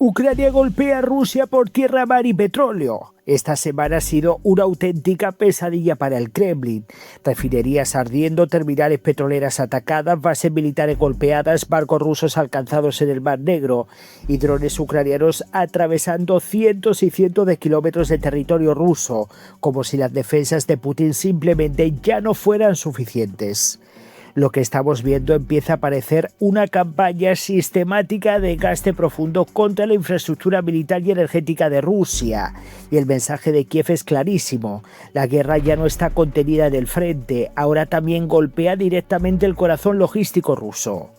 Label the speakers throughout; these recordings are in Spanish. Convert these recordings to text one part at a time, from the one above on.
Speaker 1: Ucrania golpea a Rusia por tierra, mar y petróleo. Esta semana ha sido una auténtica pesadilla para el Kremlin. Refinerías ardiendo, terminales petroleras atacadas, bases militares golpeadas, barcos rusos alcanzados en el Mar Negro y drones ucranianos atravesando cientos y cientos de kilómetros de territorio ruso, como si las defensas de Putin simplemente ya no fueran suficientes. Lo que estamos viendo empieza a parecer una campaña sistemática de gasto profundo contra la infraestructura militar y energética de Rusia. Y el mensaje de Kiev es clarísimo. La guerra ya no está contenida en el frente, ahora también golpea directamente el corazón logístico ruso.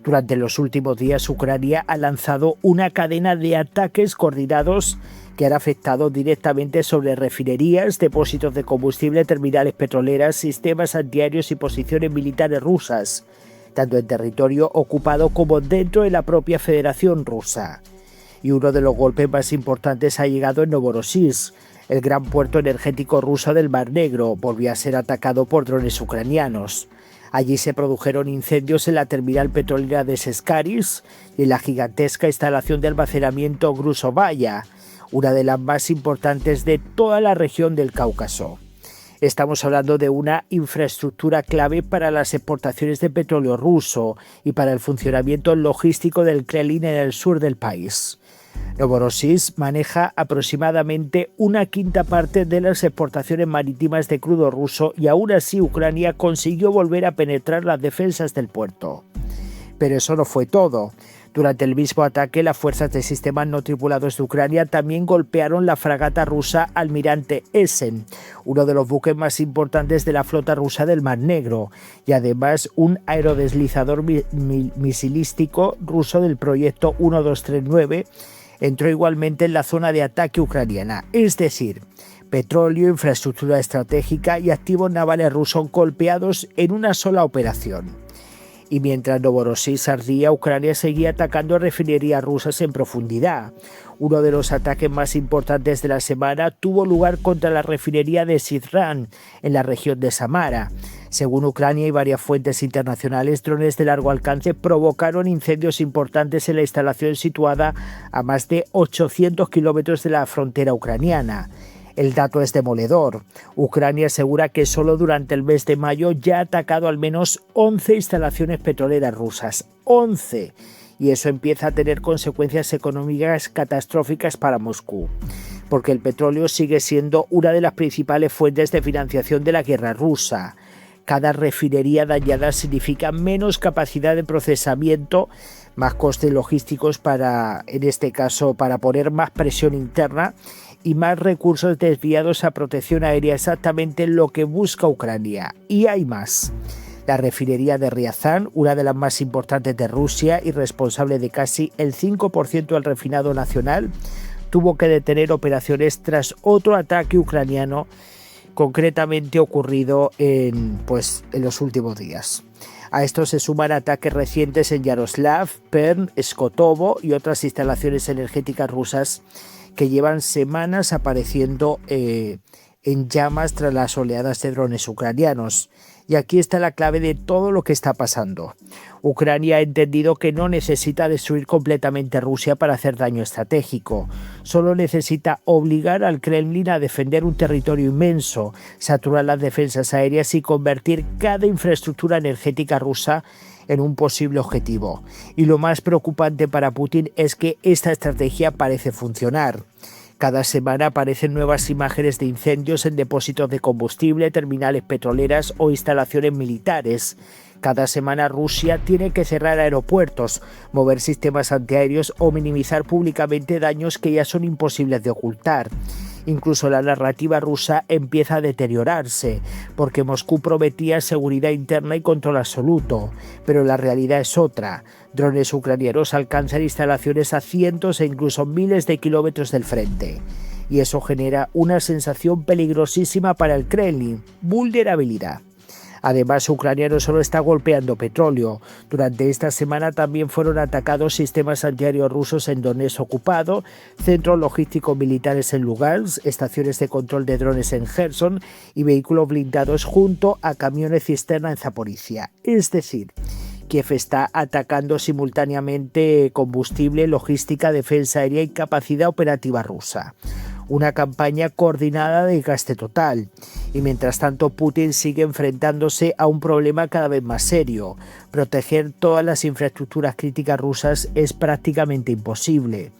Speaker 1: Durante los últimos días, Ucrania ha lanzado una cadena de ataques coordinados que han afectado directamente sobre refinerías, depósitos de combustible, terminales petroleras, sistemas antiaéreos y posiciones militares rusas, tanto en territorio ocupado como dentro de la propia Federación Rusa. Y uno de los golpes más importantes ha llegado en Novorossiysk, el gran puerto energético ruso del Mar Negro, volvió a ser atacado por drones ucranianos. Allí se produjeron incendios en la terminal petrolera de Sescaris y en la gigantesca instalación de almacenamiento Gruzovaya, una de las más importantes de toda la región del Cáucaso. Estamos hablando de una infraestructura clave para las exportaciones de petróleo ruso y para el funcionamiento logístico del Kremlin en el sur del país. Novorossiysk maneja aproximadamente una quinta parte de las exportaciones marítimas de crudo ruso y aún así Ucrania consiguió volver a penetrar las defensas del puerto. Pero eso no fue todo. Durante el mismo ataque, las fuerzas de sistemas no tripulados de Ucrania también golpearon la fragata rusa Almirante Esen, uno de los buques más importantes de la flota rusa del Mar Negro, y además un aerodeslizador misilístico ruso del proyecto 1239 entró igualmente en la zona de ataque ucraniana, es decir, petróleo, infraestructura estratégica y activos navales rusos golpeados en una sola operación. Y mientras Novorossiysk ardía, Ucrania seguía atacando refinerías rusas en profundidad. Uno de los ataques más importantes de la semana tuvo lugar contra la refinería de Syzran, en la región de Samara. Según Ucrania y varias fuentes internacionales, drones de largo alcance provocaron incendios importantes en la instalación situada a más de 800 kilómetros de la frontera ucraniana. El dato es demoledor. Ucrania asegura que solo durante el mes de mayo ya ha atacado al menos 11 instalaciones petroleras rusas. 11. Y eso empieza a tener consecuencias económicas catastróficas para Moscú, porque el petróleo sigue siendo una de las principales fuentes de financiación de la guerra rusa. Cada refinería dañada significa menos capacidad de procesamiento, más costes logísticos en este caso, para poner más presión interna y más recursos desviados a protección aérea, exactamente lo que busca Ucrania. Y hay más. La refinería de Ryazan, una de las más importantes de Rusia y responsable de casi el 5% del refinado nacional, tuvo que detener operaciones tras otro ataque ucraniano, concretamente ocurrido en los últimos días. A esto se suman ataques recientes en Yaroslav, Perm, Skotovo y otras instalaciones energéticas rusas que llevan semanas apareciendo en llamas tras las oleadas de drones ucranianos. Y aquí está la clave de todo lo que está pasando. Ucrania ha entendido que no necesita destruir completamente Rusia para hacer daño estratégico. Solo necesita obligar al Kremlin a defender un territorio inmenso, saturar las defensas aéreas y convertir cada infraestructura energética rusa en un posible objetivo. Y lo más preocupante para Putin es que esta estrategia parece funcionar. Cada semana aparecen nuevas imágenes de incendios en depósitos de combustible, terminales petroleras o instalaciones militares. Cada semana Rusia tiene que cerrar aeropuertos, mover sistemas antiaéreos o minimizar públicamente daños que ya son imposibles de ocultar. Incluso la narrativa rusa empieza a deteriorarse, porque Moscú prometía seguridad interna y control absoluto, pero la realidad es otra. Drones ucranianos alcanzan instalaciones a cientos e incluso miles de kilómetros del frente. Y eso genera una sensación peligrosísima para el Kremlin: vulnerabilidad. Además, Ucrania no solo está golpeando petróleo. Durante esta semana también fueron atacados sistemas antiaéreos rusos en Donetsk ocupado, centros logísticos militares en Lugansk, estaciones de control de drones en Gerson y vehículos blindados junto a camiones cisterna en Zaporizhia. Es decir, Kiev está atacando simultáneamente combustible, logística, defensa aérea y capacidad operativa rusa. Una campaña coordinada de gasto total. Y mientras tanto, Putin sigue enfrentándose a un problema cada vez más serio. Proteger todas las infraestructuras críticas rusas es prácticamente imposible.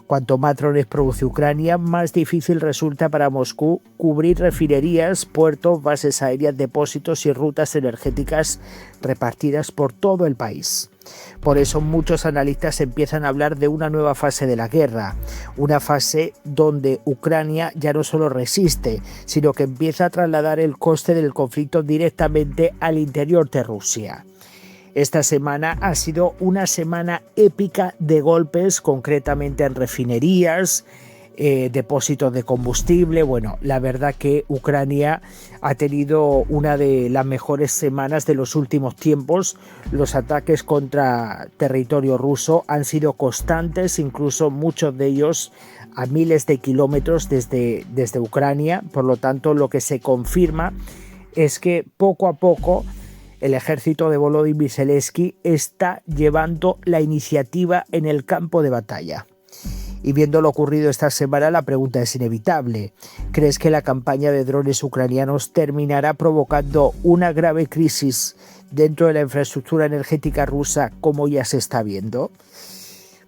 Speaker 1: Cuanto más drones produce Ucrania, más difícil resulta para Moscú cubrir refinerías, puertos, bases aéreas, depósitos y rutas energéticas repartidas por todo el país. Por eso muchos analistas empiezan a hablar de una nueva fase de la guerra, una fase donde Ucrania ya no solo resiste, sino que empieza a trasladar el coste del conflicto directamente al interior de Rusia. Esta semana ha sido una semana épica de golpes, concretamente en refinerías, depósitos de combustible. Bueno, la verdad que Ucrania ha tenido una de las mejores semanas de los últimos tiempos. Los ataques contra territorio ruso han sido constantes, incluso muchos de ellos a miles de kilómetros desde Ucrania. Por lo tanto, lo que se confirma es que poco a poco el ejército de Volodymyr Zelensky está llevando la iniciativa en el campo de batalla. Y viendo lo ocurrido esta semana, la pregunta es inevitable. ¿Crees que la campaña de drones ucranianos terminará provocando una grave crisis dentro de la infraestructura energética rusa, como ya se está viendo?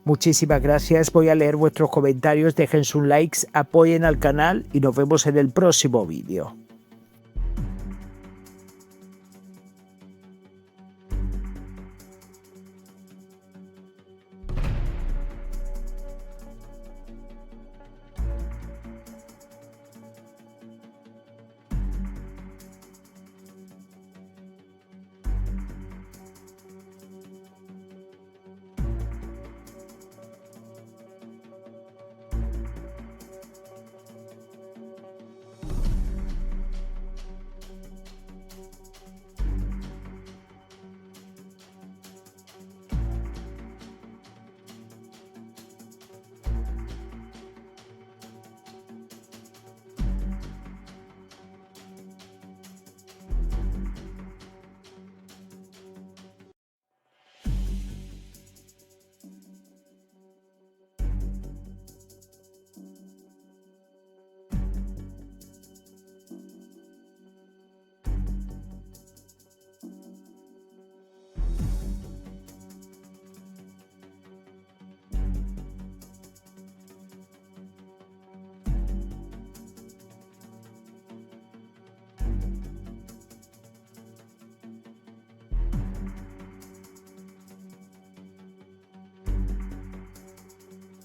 Speaker 1: Muchísimas gracias. Voy a leer vuestros comentarios. Dejen sus likes, apoyen al canal y nos vemos en el próximo vídeo.